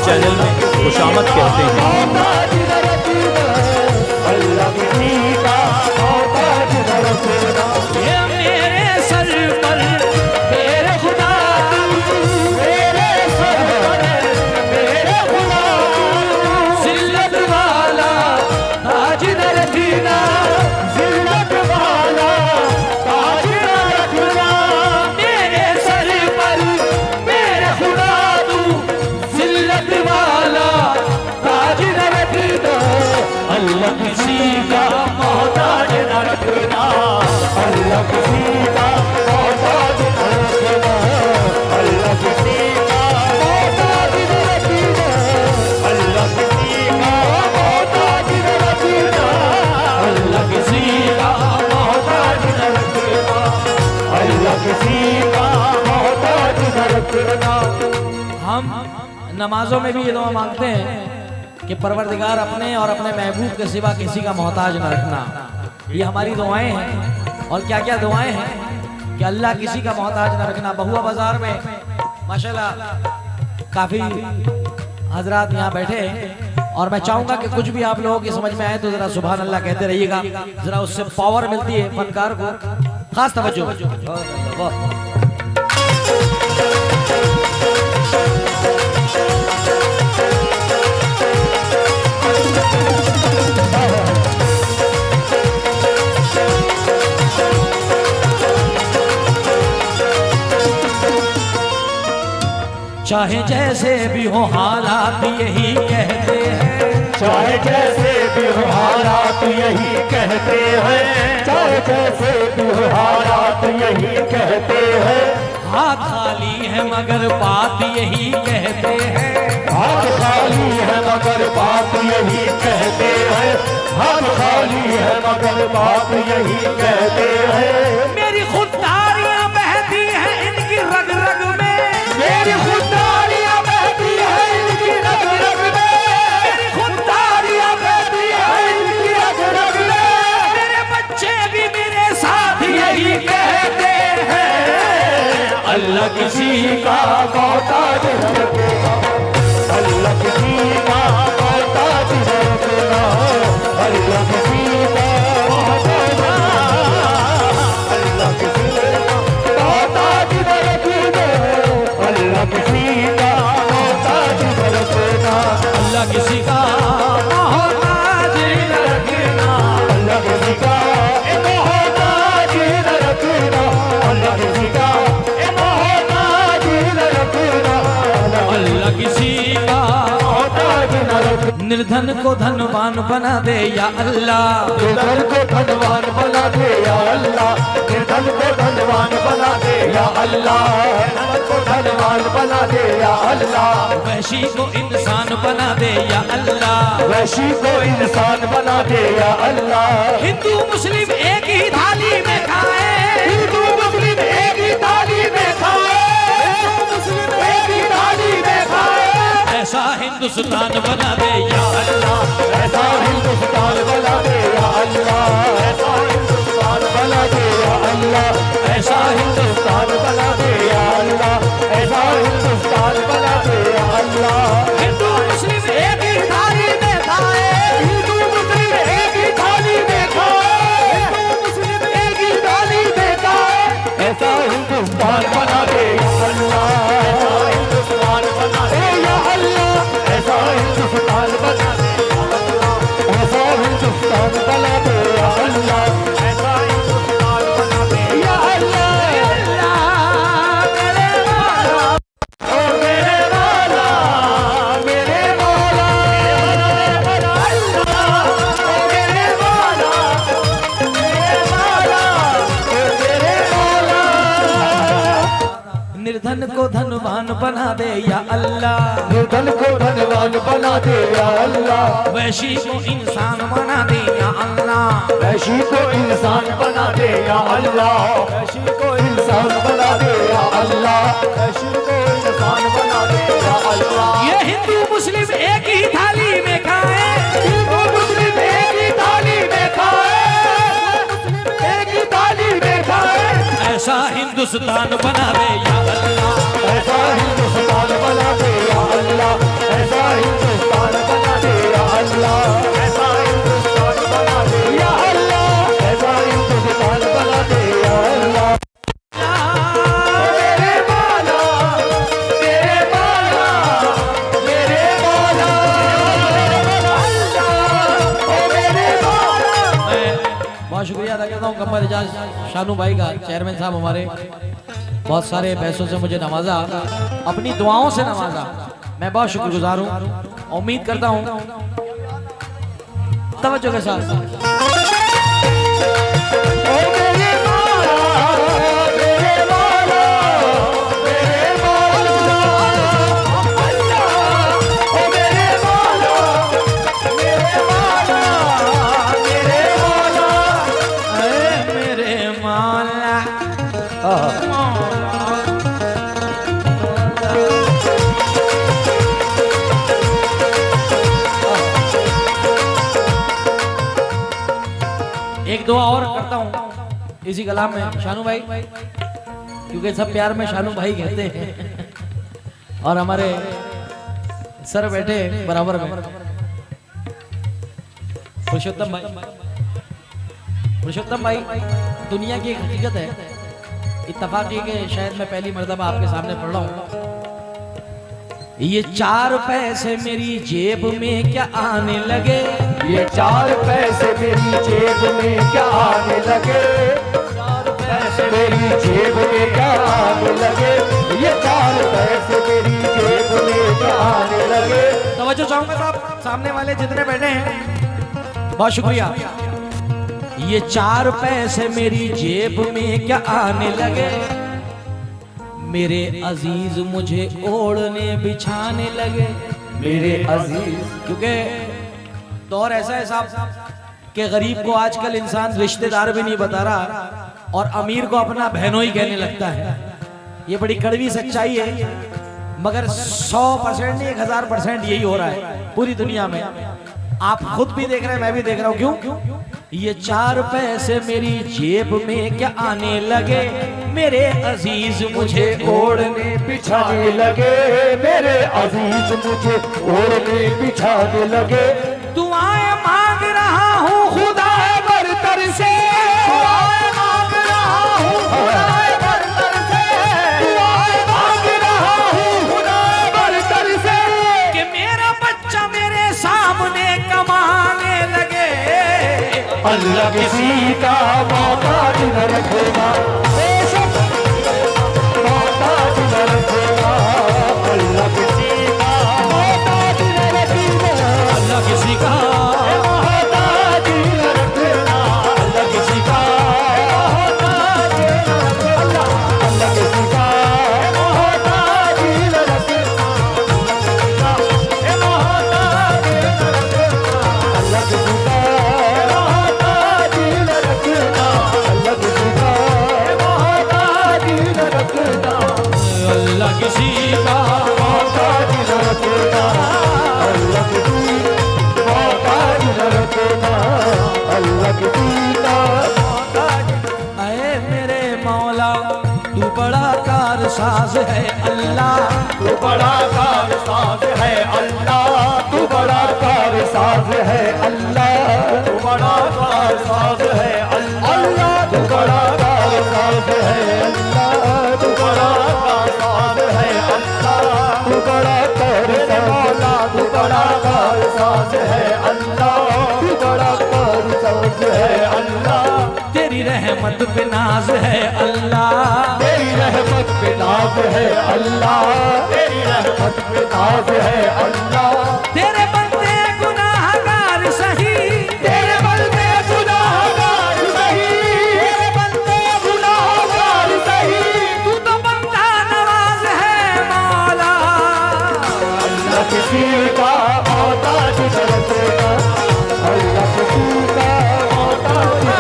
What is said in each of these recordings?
Channel में खुशामद कहते हैं। अल्लाह किसी का मोहताज न रखना, अल्लाह किसी का मोहताज न रखना, अल्लाह किसी का मोहताज न रखना, अल्लाह किसी का मोहताज न रखना, अल्लाह किसी का मोहताज न रखना, अल्लाह किसी का मोहताज न रखना। हम नमाजों में भी ये दुआ मांगते हैं कि परवरदिगार अपने और अपने महबूब के सिवा किसी का मोहताज न रखना। ये हमारी दुआएं हैं। और क्या क्या दुआएं हैं कि अल्लाह किसी का मोहताज न रखना। बहुआ बाजार में माशाल्लाह काफ़ी हजरात यहाँ बैठे हैं और मैं चाहूँगा कि कुछ भी आप लोगों की समझ में आए तो ज़रा सुभान अल्लाह कहते रहिएगा, ज़रा उससे पावर मिलती है फनकार को। खास तवज्जो। चाहे जैसे भी हो हालात यही कहते हैं, चाहे जैसे भी हो हालात यही कहते हैं, चाहे जैसे भी हो हालात यही कहते हैं। हाथ खाली है मगर बात यही कहते हैं, हाथ खाली है मगर बात यही कहते हैं, हाथ खाली है मगर बात यही कहते हैं। मेरी खुददारियां बहती हैं इनकी रग रग में, मेरी खुददारियां बहती है इनकी रग रग में, मेरी खुददारियां बहती है इनकी रग रग में। मेरे बच्चे भी मेरे साथ यही कहते हैं, अल्लाह किसी का मोहताज न रखना, अल्लाह किसी का मोहताज न रखना, अल्लाह किसी का मोहताज, अल्लाह किसी का मोहताज न रखना, अल्लाह किसी का मोहताज न रखना, अल्लाह किसी का मोहताज न रखना, अल्लाह किसी का मोहताज न रखना, अल्लाह किसी का मोहताज न रखना, अल्लाह किसी का मोहताज न रखना। निर्धन को धनवान बना दे या अल्लाह, निर्धन को धनवान बना दे या अल्लाह, निर्धन को धनवान बना दे या अल्लाह, निर्धन को धनवान बना दे या अल्लाह, वैशी को इंसान बना दे या अल्लाह, वैशी को इंसान बना दे या अल्लाह। हिंदू मुस्लिम एक ही थाली में खाए, हिंदू मुस्लिम एक ही थाली में खाए, हिंदू मुस्लिम एक ही थाली में खाए। ऐसा हिंदुस्तान बना दे या अल्लाह, ऐसा हिंदुस्तान बना दे या अल्लाह, ऐसा हिंदुस्तान बना दे या अल्लाह, ऐसा हिंदुस्तान बना दे या अल्लाह, ऐसा हिंदुस्तान बना दे या अल्लाह। हिंदू मुस्लिम एक ही थाली में खाए, हिंदू मुस्लिम एक ही थाली में खाए, हिंदू मुस्लिम एक ही थाली में खाए। ऐसा हिंदुस्तान बना दे या अल्लाह, ऐसा हिंदुस्तान बना दे या अल्लाह, ऐसा हिंदुस्तान बना दे या अल्लाह, ऐसा हिंदुस्तान बना दे या अल्लाह, ऐसा हिंदुस्तान बना दे या अल्लाह। ओ मेरे मौला, मेरे मौला, अल्लाह, ओ मेरे मौला, मेरे मौला, ओ मेरे मौला। निर्धन को धनवान बना दे या अल्लाह, निर्धन को धनवान बना दे या अल्लाह, वैशी को इंसान बना दे या अल्लाह, वैशी को इंसान बना दे या अल्लाह, वैशी को इंसान बना दे या अल्लाह, वैशी को इंसान बना दे या अल्लाह। ये हिंदू मुस्लिम एक ही थाली में खाए, हिंदू मुस्लिम एक ही थाली में खाए, मुस्लिम एक ही थाली में खाए। ऐसा हिंदुस्तान बना दे या अल्लाह, ऐसा हिंदुस्तान बना दे या अल्लाह, ऐसा शुक्रिया अदा करता हूँ कमर एजाज शानू भाई का, चेयरमैन साहब हमारे, बहुत सारे पैसों से मुझे नवाजा, अपनी दुआओं से नवाजा। मैं बहुत शुक्रगुजार हूँ। उम्मीद करता हूँ तवज्जो के साथ एक दुआ और करता हूँ इसी कलाम में शानू भाई, क्योंकि सब प्यार में शानू भाई कहते हैं और हमारे सर बैठे बराबर में पुरुषोत्तम भाई। पुरुषोत्तम भाई, दुनिया की एक हकीकत है, इत्तफाकी के शायद मैं पहली मर्तबा आपके सामने पढ़ रहा हूँ। ये 4 पैसे मेरी जेब में क्या आने लगे, ये 4 पैसे मेरी जेब में क्या आने लगे, 4 पैसे मेरी जेब में क्या आने लगे, ये 4 पैसे मेरी जेब में क्या आने लगे। तवज्जो चाहूंगा साहब, सामने वाले जितने बैठे हैं बहुत शुक्रिया। ये 4 पैसे मेरी जेब में क्या आने लगे, मेरे अजीज मुझे ओढ़ने बिछाने लगे, मेरे अजीज। क्योंकि दौर ऐसा है साहब कि गरीब को आजकल इंसान रिश्तेदार भी नहीं बता रहा और अमीर को अपना बहनों ही कहने लगता है। ये बड़ी कड़वी सच्चाई है, मगर 100% नहीं 1000% यही हो रहा है पूरी दुनिया में। आप खुद भी देख रहे हैं, मैं भी देख रहा हूँ। क्यों? ये 4 पैसे मेरी जेब में क्या आने लगे, मेरे अजीज मुझे ओढ़ने बिछाने लगे, मेरे अजीज मुझे ओढ़ने बिछाने लगे। दुआएं मांग रहा हूँ खुदा बरतर से, दुआएं मांग रहा हूँ खुदा बरतर से, दुआएं मांग रहा हूँ खुदा बरतर से, कि मेरा बच्चा मेरे सामने कमाने लगे। अल्लाह किसी का मोहताज न रखेगा, बेशक मोहताज न रखेगा, अल्लाह किसी का मोहताज न रखेगा, अल्लाह किसी का मोहताज न रखेगा, अल्लाह किसी का मोहताज न रखेगा, अल्लाह किसी का मोहताज न रखेगा, मोहताज न रखेगा, अल्लाह किसी का अल्लाह किसी का मोहताज न रखेगा, अल्लाह किसी मोहताज न रखेगा, अल्लाह किसी का मोहताज। ऐ मेरे मौला तू बड़ा कारसाज है अल्लाह, तू बड़ा कारसाज है अल्लाह, तू बड़ा कारसाज है अल्लाह, तू बड़ा कारसाज है अल्लाह, तू बड़ा कारसाज है अल्लाह, तू बड़ा कारसाज है अल्लाह, तू बड़ा कारसाज, तू बड़ा कारसाज है अल्लाह, तू बड़ा कारसाज है अल्लाह। तेरी रहमत पे नाज है अल्लाह, तेरी रहमत पे नाज है अल्लाह, तेरी रहमत पे नाज है अल्लाह। तेरे बंदे गुनाहगार सही, तेरे बंदे गुनाहगार सही, तेरे बंदे गुनाहगार सही, तू तो बंदा नवाज है मौला। अल्लाह किसी का मोहताज न रखेगा, अल्लाह किसी का मोहताज न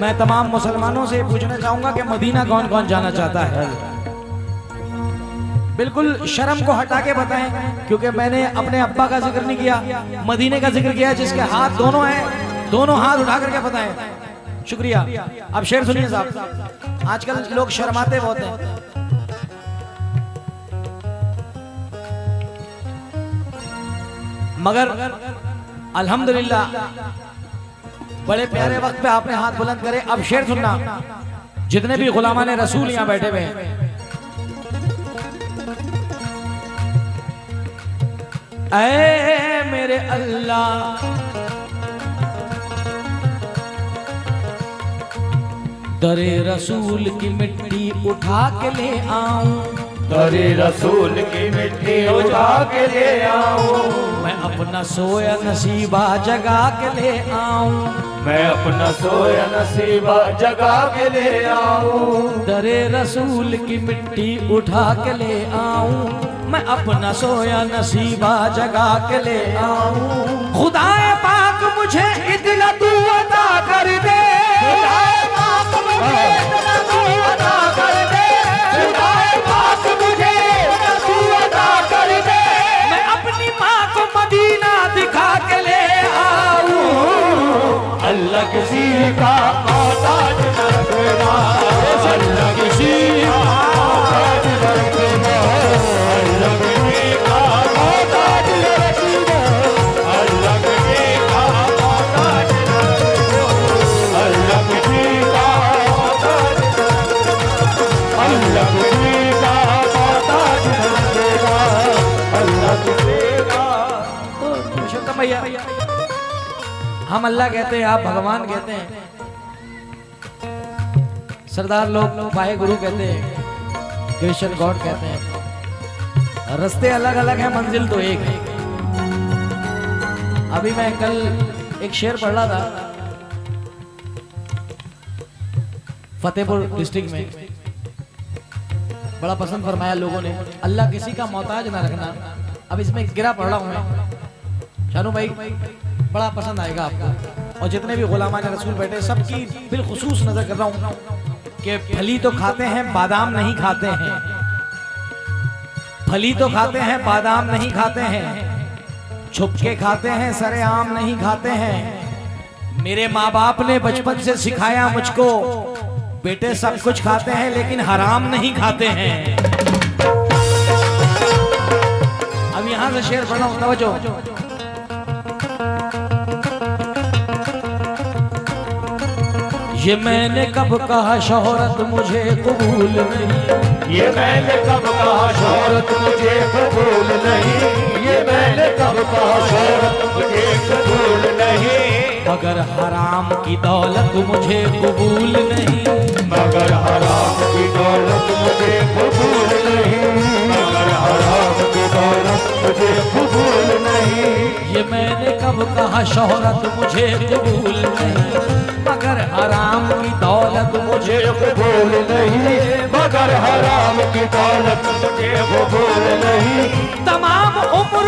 मैं तमाम मुसलमानों से पूछना चाहूंगा कि मदीना कौन कौन जाना चाहता है। बिल्कुल शर्म को हटा के बताएं, क्योंकि मैंने अपने अब्बा का जिक्र नहीं किया, मदीने का जिक्र किया। जिसके हाथ दोनों हैं, दोनों हाथ उठा करके बताएं। शुक्रिया। अब शेर सुनिए साहब, आजकल लोग शर्माते बहुत हैं। मगर अल्हम्दुलिल्लाह बड़े प्यारे वक्त पे आपने हाथ बुलंद करे। अब शेर सुनना, जितने भी गुलामाने रसूल यहाँ बैठे हुए हैं, ऐ मेरे अल्लाह दरे रसूल की मिट्टी उठा के ले आऊं, दरे रसूल की मिट्टी उठा के ले आऊं, मैं अपना सोया नसीबा जगा के ले आऊं, मैं अपना सोया नसीबा जगा के ले आऊं, दरे रसूल की मिट्टी उठा के ले आऊं, मैं अपना सोया नसीबा जगा के ले आऊं। खुदाए पाक मुझे इतना तू अता कर दे, खुदाए पाक मुझे इतना तू अता कर दे, खुदाए पाक मुझे इतना तू अता कर दे, मैं अपनी माँ को मदीना दिखा के ले आऊं। अल्लाह किसी का मोहताज न रखना, अल्लाह किसी का मोहताज न रखना, अल्लाह किसी का मोहताज न रखना, अल्लाह किसी का मोहताज न रखना, अल्लाह किसी का मोहताज न रखना, अल्लाह किसी का मोहताज न रखना, अल्लाह किसी का। पुरुषोत्तम भैया, हम अल्लाह कहते हैं, आप भगवान कहते हैं, सरदार लोग वाहे गुरु कहते हैं, क्रिश्चियन गॉड कहते हैं। रास्ते अलग अलग हैं, मंजिल तो एक है। अभी मैं कल एक शेर पढ़ रहा था फतेहपुर डिस्ट्रिक्ट में, बड़ा पसंद फरमाया लोगों ने, अल्लाह किसी का मोहताज ना रखना। अब इसमें गिरा पढ़ रहा हूं मैं, शानू भाई बड़ा पसंद आएगा आपको। और जितने भी गुलामान रसूल बैठे सबकी बिलखुसूस नजर कर रहा हूं कि फली तो खाते हैं बादाम नहीं खाते हैं, फली तो खाते हैं बादाम नहीं खाते हैं, छुपके खाते हैं सरेआम नहीं खाते हैं। मेरे माँ बाप ने बचपन से सिखाया मुझको, बेटे सब कुछ खाते हैं लेकिन हराम नहीं खाते हैं। अब यहां से शेर पढ़ना हूं, तवज्जो। ये मैंने कब कहा शोहरत मुझे कबूल नहीं, ये मैंने कब कहा शोहरत मुझे कबूल नहीं, ये मैंने कब कहा शोहरत मुझे कबूल नहीं, मगर हराम की दौलत मुझे कबूल नहीं, मगर हराम की दौलत मुझे कबूल नहीं, मगर हराम की दौलत मुझे कबूल नहीं। ये मैंने कब कहा शोहरत मुझे कबूल नहीं, मगर हराम की दौलत मुझे कबूल नहीं, मगर हराम की दौलत मुझे कबूल नहीं। तमाम उम्र